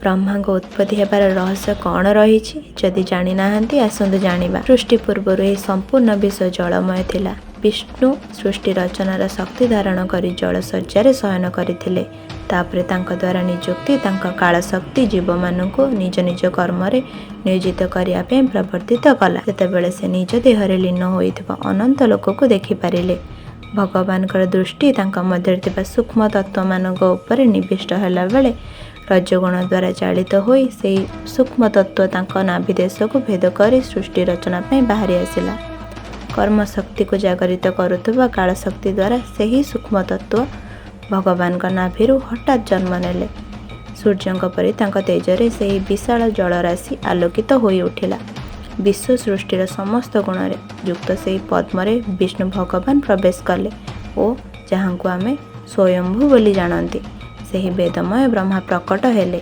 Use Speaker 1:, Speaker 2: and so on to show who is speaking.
Speaker 1: ब्रह्मांग उत्पत्ति हेबार रहस्य कौन रही जदि जानी नाहंती आसंतु जानिबा। सृष्टि पूर्व यह संपूर्ण विश्व जलमय थिला। विष्णु सृष्टि रचनार शक्ति धारण करी जलशଯ୍ୟାରେ शयन करथिले। तापरे तांका द्वारा नियुक्ति तांका काल शक्ति जीव मानकु निज निज कर्म रे नियोजित करिया पे प्रवर्तित कला। सेतेबेले से निज देहरे लीन होइथिबा अनंत लोक को देखि पारिले। भगवान दृष्टि तांका मध्य थिबा सूक्ष्म तत्व मानक उपरे निविष्ट होला बेले रजगुण द्वारा चालित होई से सूक्ष्म तत्व तांका नाभि देश को भेद करी सृष्टि रचना पे बाहरी आसिला। कर्म शक्ति को जागरित करुवा काल शक्ति द्वारा से ही सूक्ष्म तत्व भगवान का नाभिरु हठात जन्म नेले। सूर्यंक परि तांका तेजरे से विशाल जलराशि आलोकित होई उठिला। विश्व सृष्टिर समस्त गुण युक्त से पद्मरे विष्णु भगवान प्रवेश कले और जहाँ को आमे स्वयंभू बोली जानती। ସେହି ବେଦମୟ ବ୍ରହ୍ମା ପ୍ରକଟ ହେଲେ।